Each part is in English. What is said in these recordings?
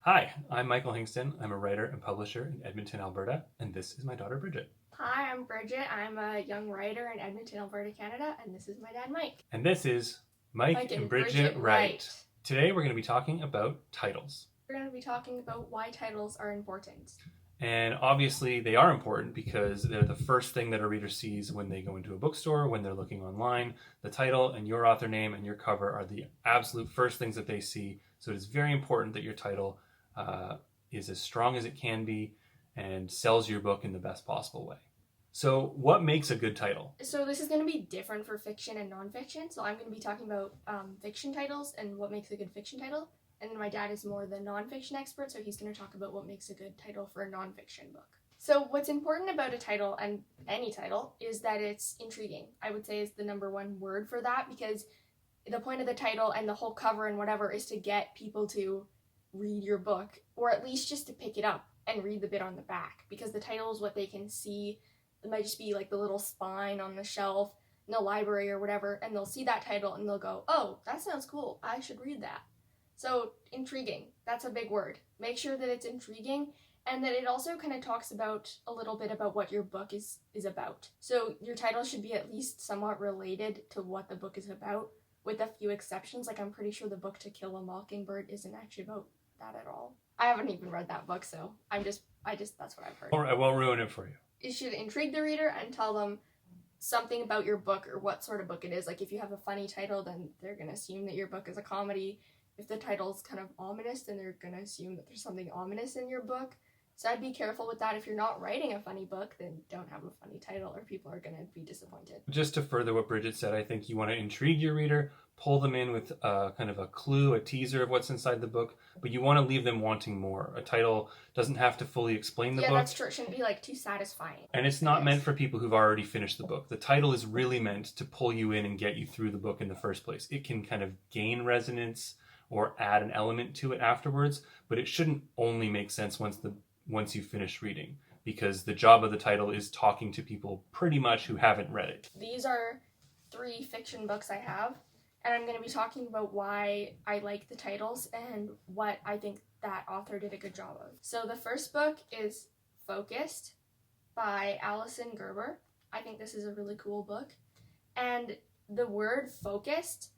Hi, I'm Michael Hingston. I'm a writer and publisher in Edmonton, Alberta, and this is my daughter, Bridget. Hi, I'm Bridget. I'm a young writer in Edmonton, Alberta, Canada, and this is my dad, Mike. And this is Mike and Bridget Write. Today we're going to be talking about titles. We're going to be talking about why titles are important. And obviously they are important because they're the first thing that a reader sees when they go into a bookstore, when they're looking online. The title and your author name and your cover are the absolute first things that they see. So it is very important that your title is as strong as it can be and sells your book in the best possible way. So what makes a good title? So this is going to be different for fiction and nonfiction. So I'm going to be talking about fiction titles and what makes a good fiction title. And then my dad is more the nonfiction expert, so he's going to talk about what makes a good title for a nonfiction book. So what's important about a title, and any title, is that it's intriguing. I would say is the number one word for that, because the point of the title and the whole cover and whatever is to get people to read your book, or at least just to pick it up and read the bit on the back, because the title is what they can see. It might just be like the little spine on the shelf in the library or whatever, and they'll see that title and they'll go, oh, that sounds cool, I should read that. So intriguing, that's a big word. Make sure that it's intriguing and that it also kind of talks about a little bit about what your book is about. So your title should be at least somewhat related to what the book is about, with a few exceptions. Like I'm pretty sure the book To Kill a Mockingbird isn't actually about that at all. I haven't even read that book, so I just that's what I've heard. I won't ruin it for you. It should intrigue the reader and tell them something about your book or what sort of book it is. Like if you have a funny title, then they're going to assume that your book is a comedy. If the title's kind of ominous, then they're going to assume that there's something ominous in your book. So I'd be careful with that. If you're not writing a funny book, then don't have a funny title or people are going to be disappointed. Just to further what Bridget said, I think you want to intrigue your reader, pull them in with kind of a clue, a teaser of what's inside the book, but you want to leave them wanting more. A title doesn't have to fully explain the book. Yeah, that's true. It shouldn't be like too satisfying. And it's not meant for people who've already finished the book. The title is really meant to pull you in and get you through the book in the first place. It can kind of gain resonance or add an element to it afterwards, but it shouldn't only make sense once you finish reading, because the job of the title is talking to people pretty much who haven't read it. These are 3 fiction books I have, and I'm going to be talking about why I like the titles and what I think that author did a good job of. So the first book is Focused by Alyson Gerber. I think this is a really cool book, and the word focused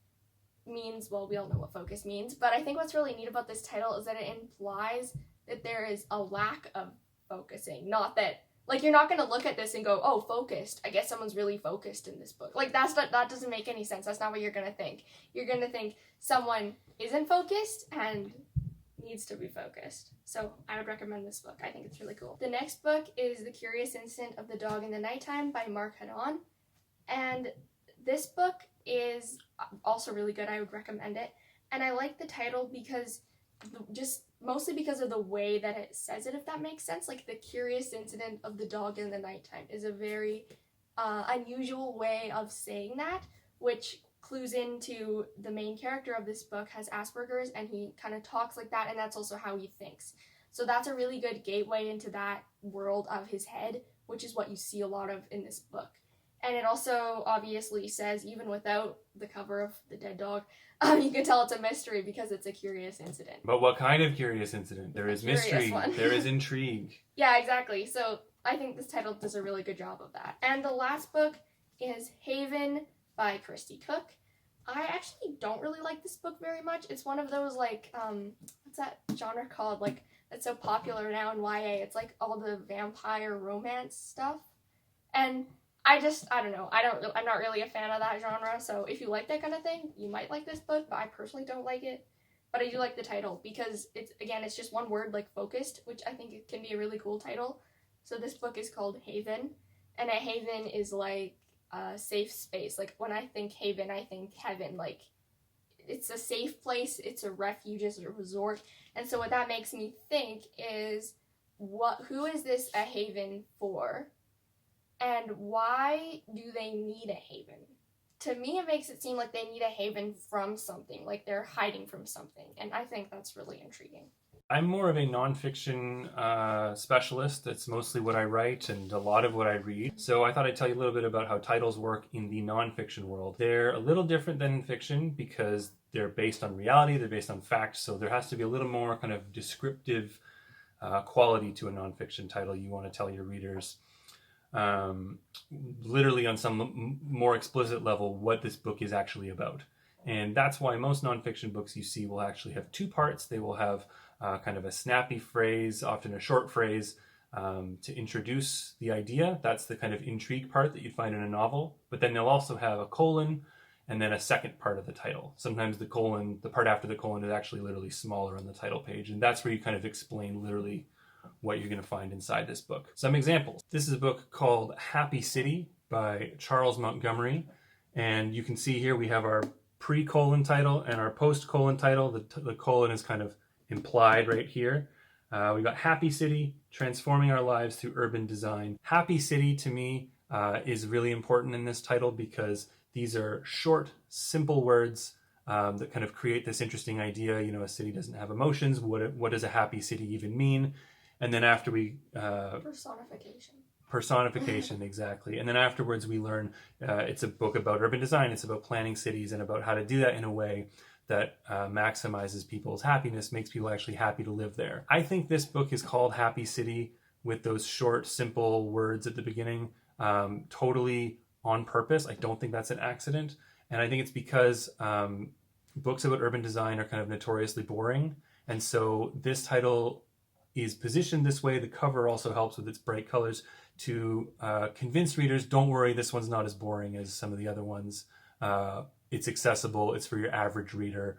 means, well, we all know what focus means, but I think what's really neat about this title is that it implies that there is a lack of focusing. Not that, like, you're not going to look at this and go, oh, focused, I guess someone's really focused in this book. Like, that doesn't make any sense. That's not what you're going to think. You're going to think someone isn't focused and needs to be focused. So I would recommend this book. I think it's really cool. The next book is The Curious Incident of the Dog in the Nighttime by Hanon. And this book is also really good. I would recommend it. And I like the title because just mostly because of the way that it says it, if that makes sense. Like, The Curious Incident of the Dog in the Nighttime is a very unusual way of saying that, which clues into the main character of this book has Asperger's, and he kind of talks like that, and that's also how he thinks. So that's a really good gateway into that world of his head, which is what you see a lot of in this book. And it also obviously says, even without the cover of the dead dog, you can tell it's a mystery because it's a curious incident. But what kind of curious incident? There is mystery, there is intrigue. Yeah, exactly. So I think this title does a really good job of that. And the last book is Haven by Christy Cook. I actually don't really like this book very much. It's one of those, like, what's that genre called? Like, that's so popular now in YA. It's like all the vampire romance stuff. And I don't know. I'm not really a fan of that genre, so if you like that kind of thing, you might like this book, but I personally don't like it. But I do like the title because it's just one word, like focused, which I think it can be a really cool title. So this book is called Haven, and a haven is like a safe space. Like, when I think haven, I think heaven. Like, it's a safe place, it's a refuge, it's a resort. And so what that makes me think is, who is this a haven for? And why do they need a haven? To me, it makes it seem like they need a haven from something, like they're hiding from something, and I think that's really intriguing. I'm more of a nonfiction specialist. That's mostly what I write and a lot of what I read. So I thought I'd tell you a little bit about how titles work in the nonfiction world. They're a little different than in fiction because they're based on reality, they're based on fact, so there has to be a little more kind of descriptive quality to a nonfiction title. You want to tell your readers literally on some more explicit level what this book is actually about. And that's why most nonfiction books you see will actually have two parts. They will have kind of a snappy phrase, often a short phrase, to introduce the idea. That's the kind of intrigue part that you'd find in a novel. But then they'll also have a colon and then a second part of the title. Sometimes the colon, the part after the colon, is actually literally smaller on the title page. And that's where you kind of explain literally what you're going to find inside this book. Some examples. This is a book called Happy City by Charles Montgomery. And you can see here we have our pre-colon title and our post-colon title. The colon is kind of implied right here. We got Happy City, transforming our lives through urban design. Happy City to me is really important in this title because these are short, simple words that kind of create this interesting idea. You know, a city doesn't have emotions. What does a happy city even mean? And then after we... Personification, exactly. And then afterwards we learn it's a book about urban design. It's about planning cities and about how to do that in a way that maximizes people's happiness, makes people actually happy to live there. I think this book is called Happy City with those short, simple words at the beginning, totally on purpose. I don't think that's an accident. And I think it's because books about urban design are kind of notoriously boring. And so this title is positioned this way. The cover also helps with its bright colors to convince readers, don't worry, this one's not as boring as some of the other ones. It's accessible, it's for your average reader.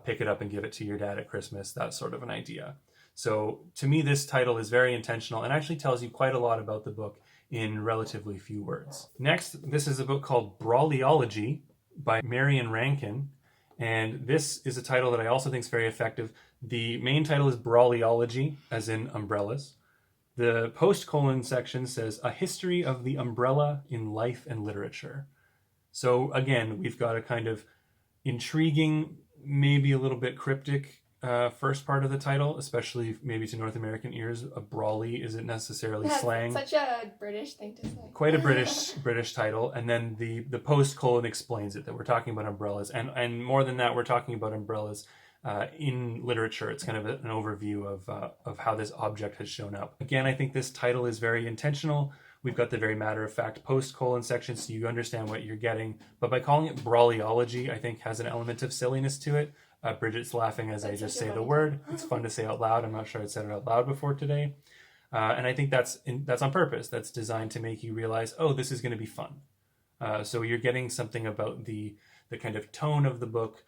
Pick it up and give it to your dad at Christmas, that sort of an idea. So to me, this title is very intentional and actually tells you quite a lot about the book in relatively few words. Next, this is a book called Brolliology by Marion Rankine. And this is a title that I also think is very effective. The main title is Brolliology, as in umbrellas. The post-colon section says, A History of the Umbrella in Life and Literature. So again, we've got a kind of intriguing, maybe a little bit cryptic first part of the title, especially maybe to North American ears. A brolly isn't necessarily slang. Such a British thing to say. Quite a British title. And then the post-colon explains it, that we're talking about umbrellas. And more than that, we're talking about umbrellas in literature. It's kind of an overview of how this object has shown up. Again, I think this title is very intentional. We've got the very matter-of-fact post-colon section, so you understand what you're getting. But by calling it Brolliology, I think has an element of silliness to it. Bridget's laughing as I just say the word. It's fun to say out loud. I'm not sure I'd said it out loud before today. And I think that's on purpose. That's designed to make you realize, oh, this is going to be fun. So you're getting something about the kind of tone of the book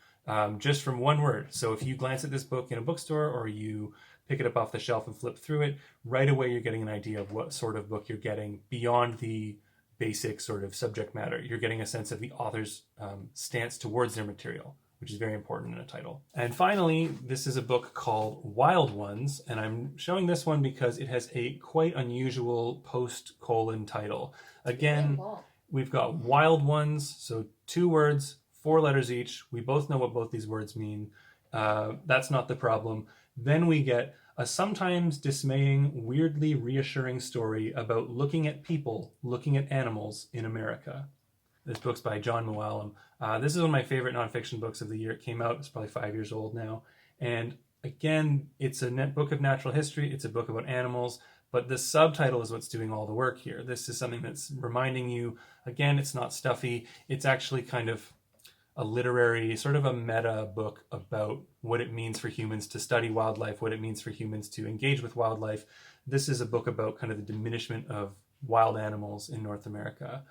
just from one word. So if you glance at this book in a bookstore or you pick it up off the shelf and flip through it, right away you're getting an idea of what sort of book you're getting beyond the basic sort of subject matter. You're getting a sense of the author's stance towards their material, which is very important in a title. And finally, this is a book called Wild Ones, and I'm showing this one because it has a quite unusual post-colon title. Again, we've got Wild Ones, so 2 words, 4 letters each. We both know what both these words mean. That's not the problem. Then we get a sometimes dismaying, weirdly reassuring story about looking at people, looking at animals in America. This book's by John Mooallem. This is one of my favorite nonfiction books of the year. It came out, it's probably 5 years old now. And again, it's a book of natural history. It's a book about animals, but the subtitle is what's doing all the work here. This is something that's reminding you, again, it's not stuffy. It's actually kind of a literary, sort of a meta book about what it means for humans to study wildlife, what it means for humans to engage with wildlife. This is a book about kind of the diminishment of wild animals in North America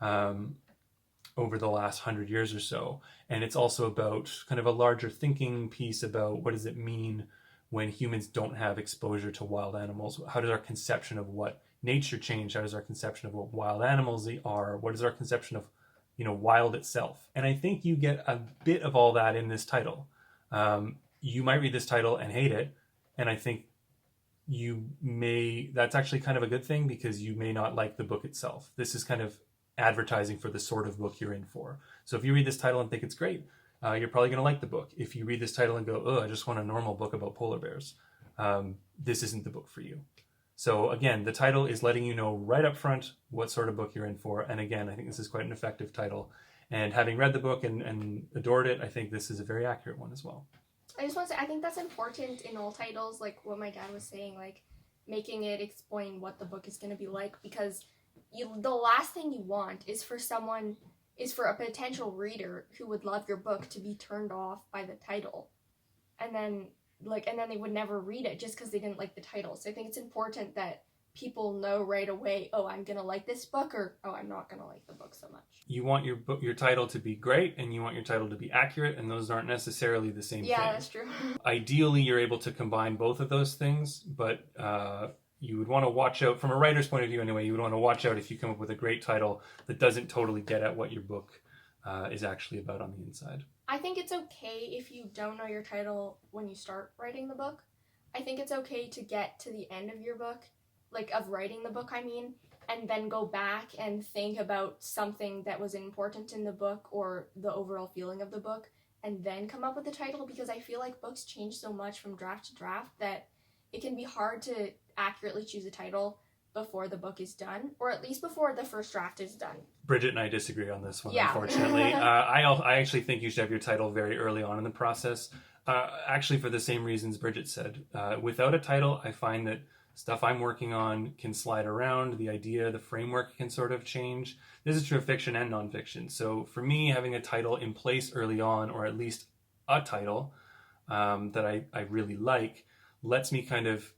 over the last 100 years or so. And it's also about kind of a larger thinking piece about what does it mean when humans don't have exposure to wild animals? How does our conception of what nature change? How does our conception of what wild animals are? What is our conception of wild itself? And I think you get a bit of all that in this title. You might read this title and hate it, and I think that's actually kind of a good thing because you may not like the book itself. This is kind of advertising for the sort of book you're in for. So if you read this title and think it's great, you're probably going to like the book. If you read this title and go, oh, I just want a normal book about polar bears, this isn't the book for you. So again, the title is letting you know right up front what sort of book you're in for. And again, I think this is quite an effective title. And having read the book and adored it, I think this is a very accurate one as well. I just want to say, I think that's important in all titles, like what my dad was saying, like making it explain what the book is going to be like, because the last thing you want is for a potential reader who would love your book to be turned off by the title. And then they would never read it just because they didn't like the title. So I think it's important that people know right away, oh, I'm going to like this book, or oh, I'm not going to like the book so much. You want your title to be great, and you want your title to be accurate, and those aren't necessarily the same thing. Yeah, that's true. Ideally, you're able to combine both of those things, but you would want to watch out, from a writer's point of view anyway, you would want to watch out if you come up with a great title that doesn't totally get at what your book is actually about on the inside. I think it's okay if you don't know your title when you start writing the book. I think it's okay to get to the end of your book, like of writing the book, I mean, and then go back and think about something that was important in the book or the overall feeling of the book, and then come up with the title, because I feel like books change so much from draft to draft that it can be hard to accurately choose a title before the book is done, or at least before the first draft is done. Bridget and I disagree on this one, yeah. Unfortunately. I actually think you should have your title very early on in the process, actually for the same reasons Bridget said. Without a title, I find that stuff I'm working on can slide around. The idea, the framework can sort of change. This is true of fiction and nonfiction. So for me, having a title in place early on, or at least a title that I really like, lets me kind of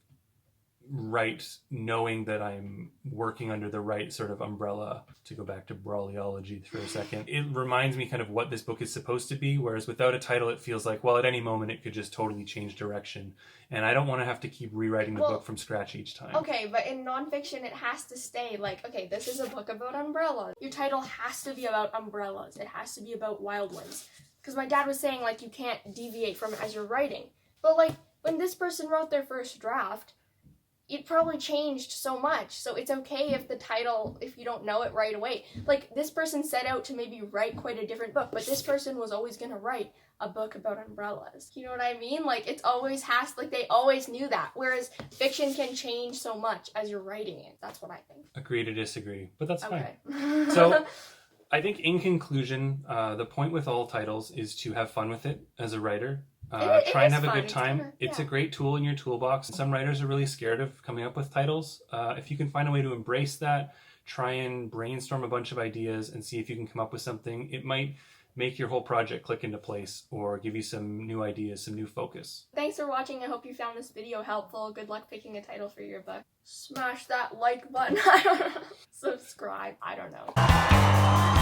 write knowing that I'm working under the right sort of umbrella. To go back to Brolliology for a second, it reminds me kind of what this book is supposed to be, whereas without a title it feels like, well, at any moment it could just totally change direction, and I don't want to have to keep rewriting the book from scratch each time. Okay, but in nonfiction it has to stay like, okay, this is a book about umbrellas. Your title has to be about umbrellas. It has to be about wild ones. Because my dad was saying, like, you can't deviate from it as you're writing. But, like, when this person wrote their first draft, it probably changed so much, so it's okay if the title, if you don't know it right away. Like, this person set out to maybe write quite a different book, but this person was always going to write a book about umbrellas. You know what I mean? Like, it always has, like, they always knew that, whereas fiction can change so much as you're writing it. That's what I think. Agree to disagree, but that's okay. Fine. So, I think in conclusion, the point with all titles is to have fun with it as a writer. Try and have a good time. It's a great tool in your toolbox. Some writers are really scared of coming up with titles. If you can find a way to embrace that, try and brainstorm a bunch of ideas and see if you can come up with something. It might make your whole project click into place or give you some new ideas, some new focus. Thanks for watching. I hope you found this video helpful. Good luck picking a title for your book. Smash that like button. I don't know. Subscribe. I don't know.